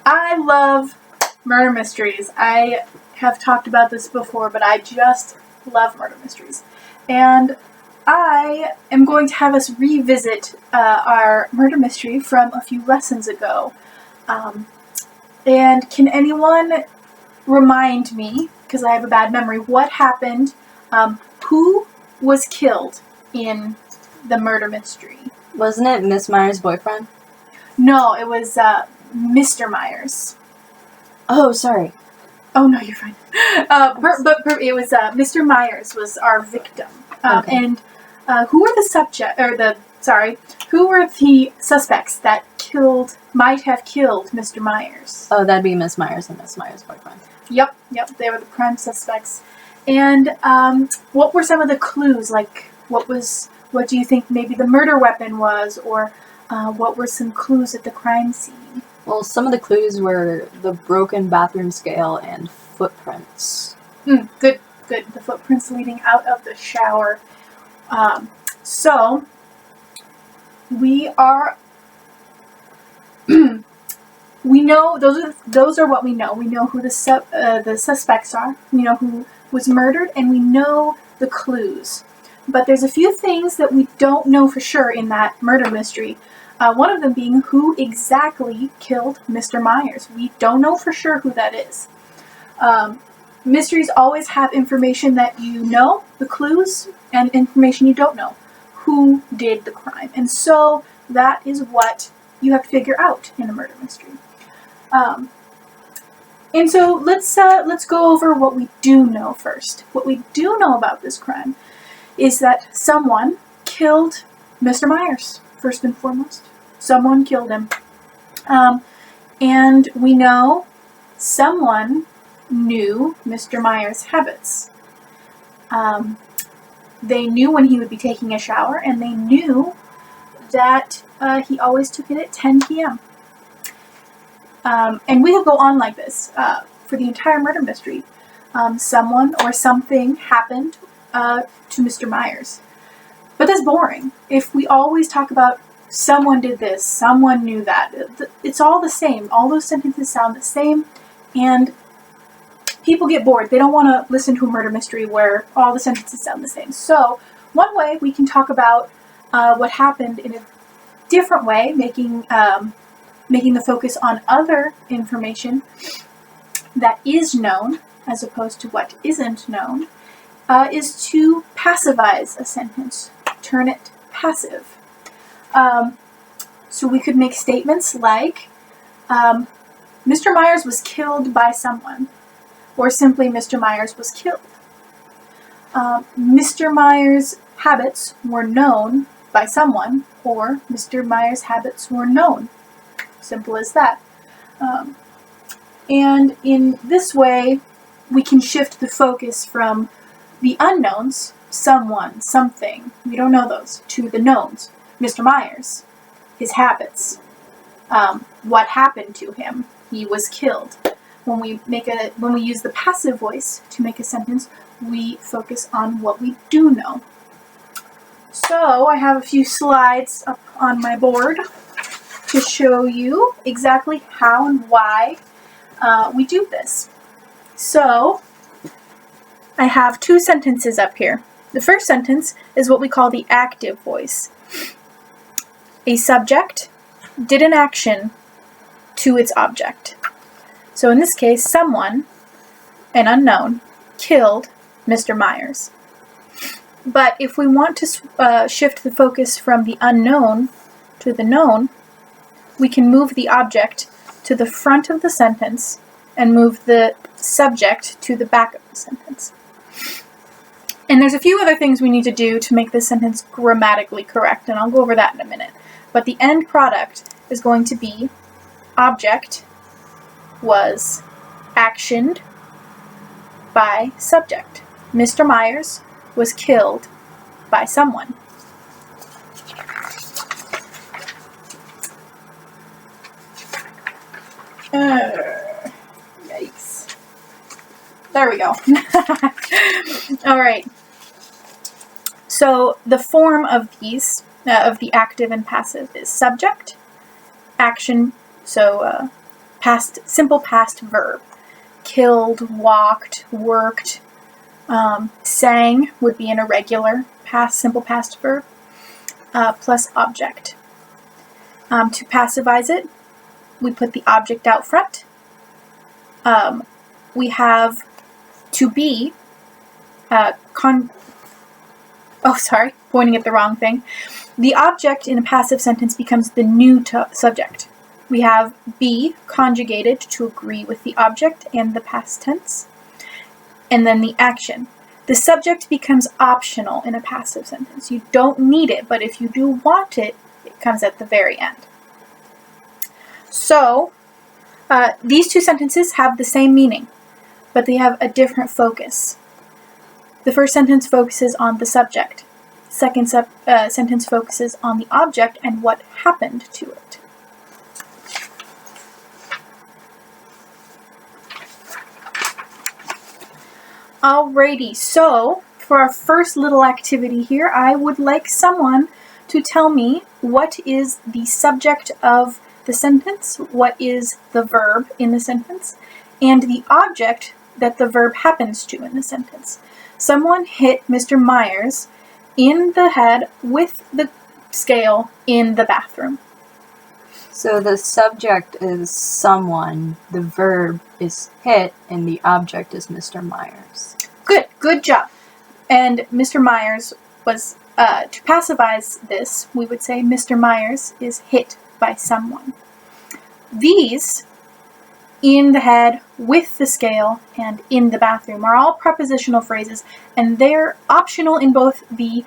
I love murder mysteries. I have talked about this before, but I just love murder mysteries. And I am going to have us revisit our murder mystery from a few lessons ago. And can anyone remind me, because I have a bad memory, what happened? Who was killed in the murder mystery? Wasn't it Miss Myers' boyfriend? No, it was Mr. Myers. Oh, sorry. Oh, no, you're fine. But it was Mr. Myers was our victim. Okay. And who were the who were the suspects that might have killed Mr. Myers? Oh, that'd be Miss Myers and Miss Myers' boyfriend. Yep, they were the prime suspects. And what were some of the clues? Like, what do you think maybe the murder weapon was, or what were some clues at the crime scene? Well, some of the clues were the broken bathroom scale and footprints. Good. The footprints leading out of the shower. So we are. We know those are what we know. We know who the suspects are. We know who was murdered, and we know the clues. But there's a few things that we don't know for sure in that murder mystery. One of them being who exactly killed Mr. Myers. We don't know for sure who that is. Mysteries always have information that you know, the clues, and information you don't know. Who did the crime? And so that is what you have to figure out in a murder mystery. And so let's go over what we do know first. What we do know about this crime is that someone killed Mr. Myers, first and foremost. Someone killed him. And we know someone knew Mr. Myers' habits. They knew when he would be taking a shower, and they knew that he always took it at 10 p.m. And we will go on like this for the entire murder mystery. Someone or something happened to Mr. Myers. But that's boring. If we always talk about someone did this, someone knew that, it's all the same. All those sentences sound the same, and people get bored. They don't want to listen to a murder mystery where all the sentences sound the same. So one way we can talk about what happened in a different way, making the focus on other information that is known as opposed to what isn't known, is to passivize a sentence, turn it passive. So we could make statements like, Mr. Myers was killed by someone, or simply Mr. Myers was killed. Mr. Myers' habits were known by someone, or Mr. Myers' habits were known. Simple as that. And in this way, we can shift the focus from the unknowns, someone, something, we don't know those, to the knowns. Mr. Myers, his habits, what happened to him, he was killed. When we use the passive voice to make a sentence, we focus on what we do know. So I have a few slides up on my board to show you exactly how and why we do this. So I have two sentences up here. The first sentence is what we call the active voice. A subject did an action to its object. So in this case, someone, an unknown, killed Mr. Myers. But if we want to shift the focus from the unknown to the known, we can move the object to the front of the sentence and move the subject to the back of the sentence. And there's a few other things we need to do to make this sentence grammatically correct, and I'll go over that in a minute. But the end product is going to be object was actioned by subject. Mr. Myers was killed by someone. Yikes. There we go. All right. So the form of these, of the active and passive, is subject, action, so simple past verb. Killed, walked, worked, sang would be an irregular simple past verb, plus object. To passivize it, we put the object out front. We have to be, pointing at the wrong thing. The object in a passive sentence becomes the new subject. We have be conjugated to agree with the object and the past tense. And then the action. The subject becomes optional in a passive sentence. You don't need it, but if you do want it, it comes at the very end. So, these two sentences have the same meaning, but they have a different focus. The first sentence focuses on the subject. Second sentence focuses on the object and what happened to it. Alrighty, so for our first little activity here, I would like someone to tell me what is the subject of the sentence, what is the verb in the sentence, and the object that the verb happens to in the sentence. Someone hit Mr. Myers in the head with the scale in the bathroom. So the subject is someone, the verb is hit, and the object is Mr. Myers. Good job. And Mr. Myers was, to passivize this, we would say Mr. Myers is hit by someone. These, in the head, with the scale, and in the bathroom, are all prepositional phrases, and they're optional in both the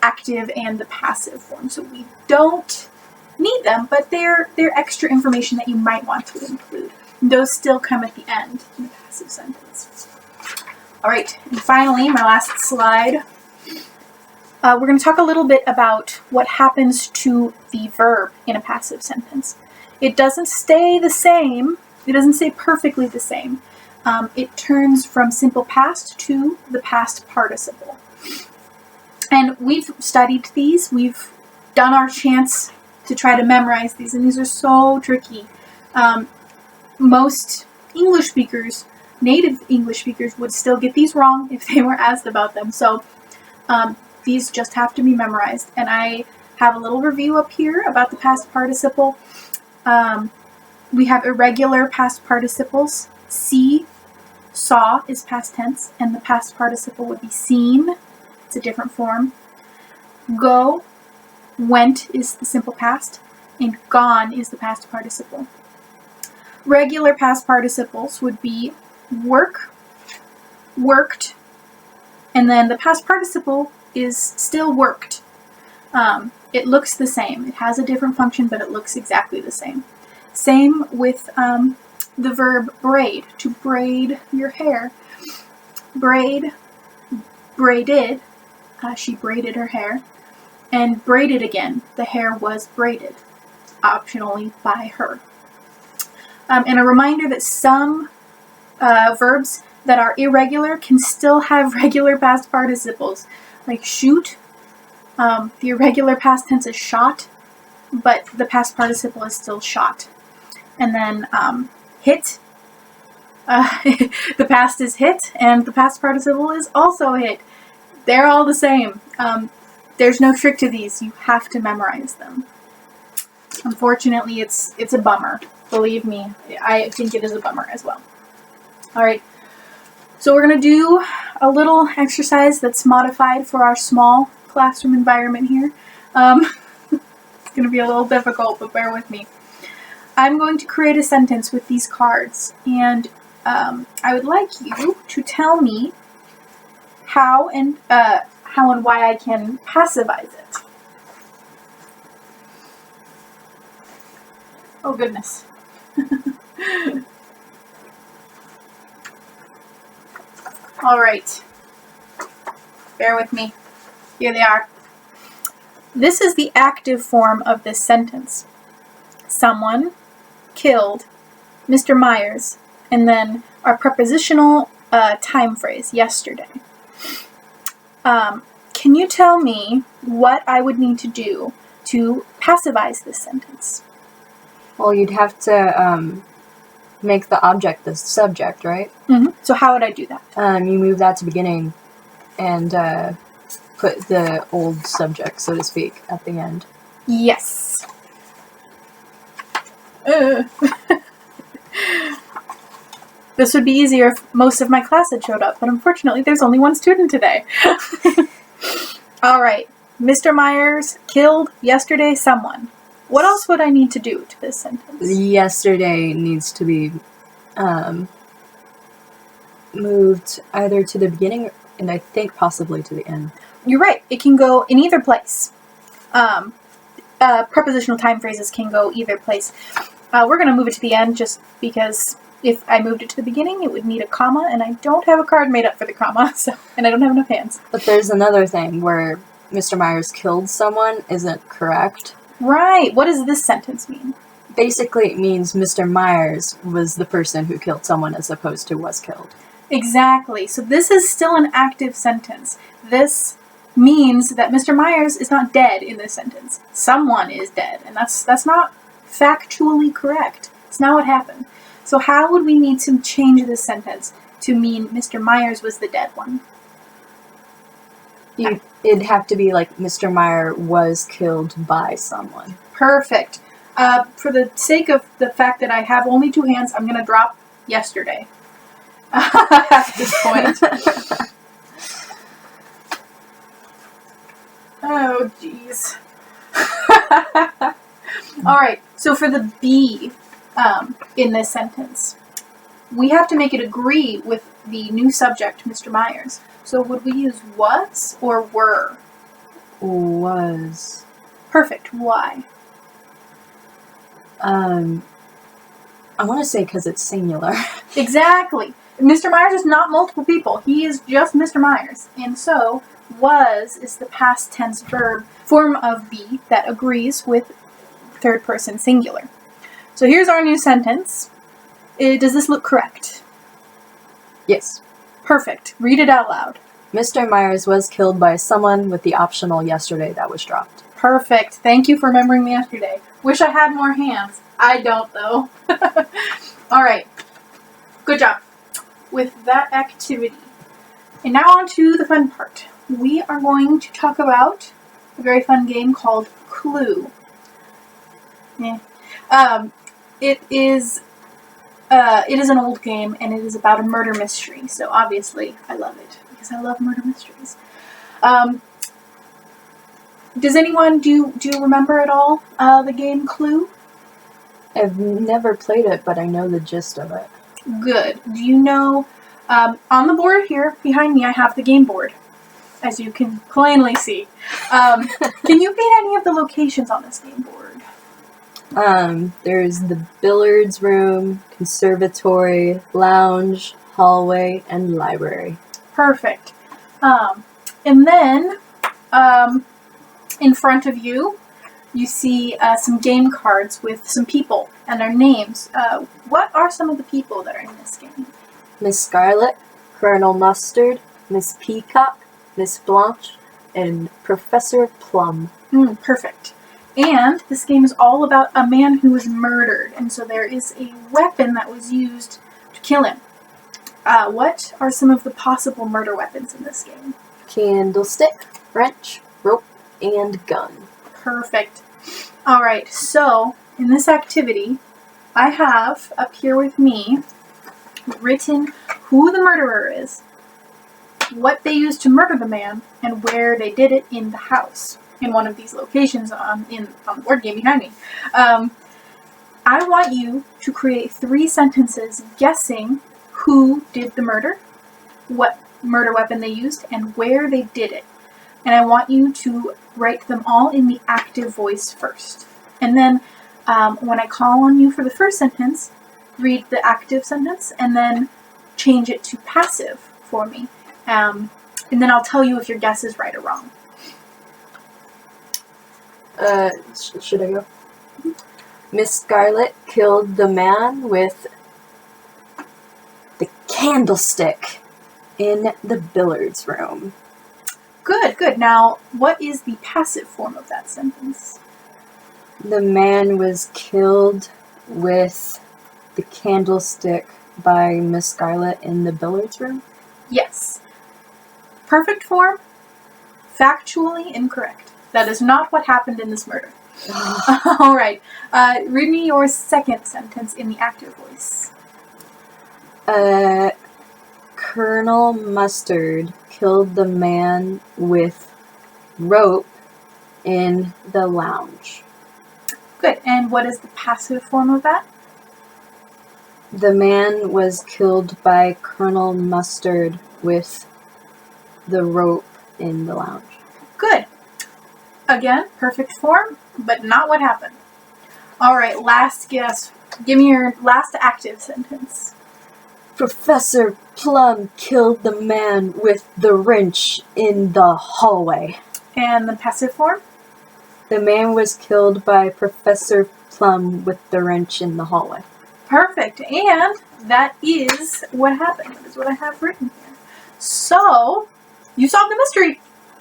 active and the passive form. So we don't need them, but they're extra information that you might want to include. Those still come at the end in the passive sentence. All right, and finally, my last slide. We're going to talk a little bit about what happens to the verb in a passive sentence. It doesn't stay the same. It doesn't stay perfectly the same. It turns from simple past to the past participle. And we've studied these. We've done our chance to try to memorize these, and these are so tricky. Most English speakers, native English speakers, would still get these wrong if they were asked about them. So these just have to be memorized. And I have a little review up here about the past participle. We have irregular past participles. See, saw is past tense, and the past participle would be seen. It's a different form. Go, went is the simple past, and gone is the past participle. Regular past participles would be work, worked, and then the past participle is still worked. It looks the same. It has a different function, but it looks exactly the same. Same with the verb braid, to braid your hair. Braid, braided, she braided her hair. And braided again, the hair was braided, optionally by her. And a reminder that some verbs that are irregular can still have regular past participles. Like shoot, the irregular past tense is shot, but the past participle is still shot. And then hit, the past is hit, and the past participle is also hit. They're all the same. There's no trick to these. You have to memorize them. Unfortunately, it's a bummer. Believe me, I think it is a bummer as well. All right, so we're going to do a little exercise that's modified for our small classroom environment here. It's going to be a little difficult, but bear with me. I'm going to create a sentence with these cards, and I would like you to tell me how and why I can passivize it. Oh goodness. All right. Bear with me. Here they are. This is the active form of this sentence. Someone killed Mr. Myers, and then our prepositional time phrase, yesterday. Can you tell me what I would need to do to passivize this sentence? Well, you'd have to make the object the subject, right? Mm-hmm. So how would I do that? You move that to beginning and put the old subject, so to speak, at the end. Yes. This would be easier if most of my class had showed up, but unfortunately there's only one student today. All right. Mr. Myers killed yesterday someone. What else would I need to do to this sentence? Yesterday needs to be moved either to the beginning and I think possibly to the end. You're right. It can go in either place. Prepositional time phrases can go either place. We're going to move it to the end just because if I moved it to the beginning, it would need a comma, and I don't have a card made up for the comma, and I don't have enough hands. But there's another thing where Mr. Myers killed someone isn't correct. Right. What does this sentence mean? Basically, it means Mr. Myers was the person who killed someone as opposed to was killed. Exactly. So this is still an active sentence. This means that Mr. Myers is not dead in this sentence. Someone is dead, and that's not factually correct. It's not what happened. So how would we need to change this sentence to mean Mr. Myers was the dead one? It'd have to be like Mr. Meyer was killed by someone. Perfect. For the sake of the fact that I have only 2 hands, I'm going to drop yesterday at this point. Oh, jeez. All right, so for the be in this sentence, we have to make it agree with the new subject, Mr. Myers. So would we use was or were? Was. Perfect. Why? I want to say because it's singular. Exactly. Mr. Myers is not multiple people. He is just Mr. Myers. And so, was is the past tense verb form of be that agrees with third person singular. So here's our new sentence. Does this look correct? Yes. Perfect. Read it out loud. Mr. Myers was killed by someone with the optional yesterday that was dropped. Perfect. Thank you for remembering the yesterday. Wish I had more hands. I don't, though. All right. Good job with that activity. And now on to the fun part. We are going to talk about a very fun game called Clue. It is an old game, and it is about a murder mystery. So obviously, I love it because I love murder mysteries. Does anyone do you remember at all the game Clue? I've never played it, but I know the gist of it. Good. Do you know? On the board here behind me, I have the game board, as you can plainly see. Can you read any of the locations on this game board? There's the billiards room, conservatory, lounge, hallway, and library. Perfect. And then, in front of you, you see some game cards with some people and their names. What are some of the people that are in this game? Miss Scarlet, Colonel Mustard, Miss Peacock, Miss Blanche, and Professor Plum. Perfect. And this game is all about a man who was murdered, and so there is a weapon that was used to kill him. What are some of the possible murder weapons in this game? Candlestick, wrench, rope, and gun. Perfect. All right, so in this activity, I have up here with me written who the murderer is, what they used to murder the man, and where they did it in the house, in one of these locations on the board game behind me. I want you to create 3 sentences guessing who did the murder, what murder weapon they used, and where they did it. And I want you to write them all in the active voice first. And then when I call on you for the first sentence, read the active sentence and then change it to passive for me. And then I'll tell you if your guess is right or wrong. Should I go? Miss Scarlet killed the man with the candlestick in the billiards room. Good, good. Now, what is the passive form of that sentence? The man was killed with the candlestick by Miss Scarlet in the billiards room? Yes. Perfect form, factually incorrect. That is not what happened in this murder. All right. Read me your second sentence in the active voice. Colonel Mustard killed the man with rope in the lounge. Good. And what is the passive form of that? The man was killed by Colonel Mustard with the rope in the lounge. Good. Again, perfect form, but not what happened. All right, last guess. Give me your last active sentence. Professor Plum killed the man with the wrench in the hallway. And the passive form? The man was killed by Professor Plum with the wrench in the hallway. Perfect. And that is what happened. That is what I have written here. So, you solved the mystery.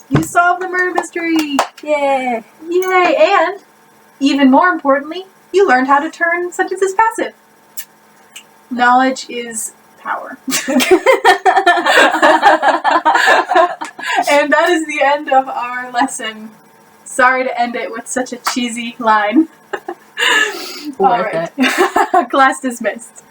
You solved the murder mystery. Yay! Yay. And, even more importantly, you learned how to turn sentences passive. Knowledge is power. And that is the end of our lesson. Sorry to end it with such a cheesy line. All right. Class dismissed.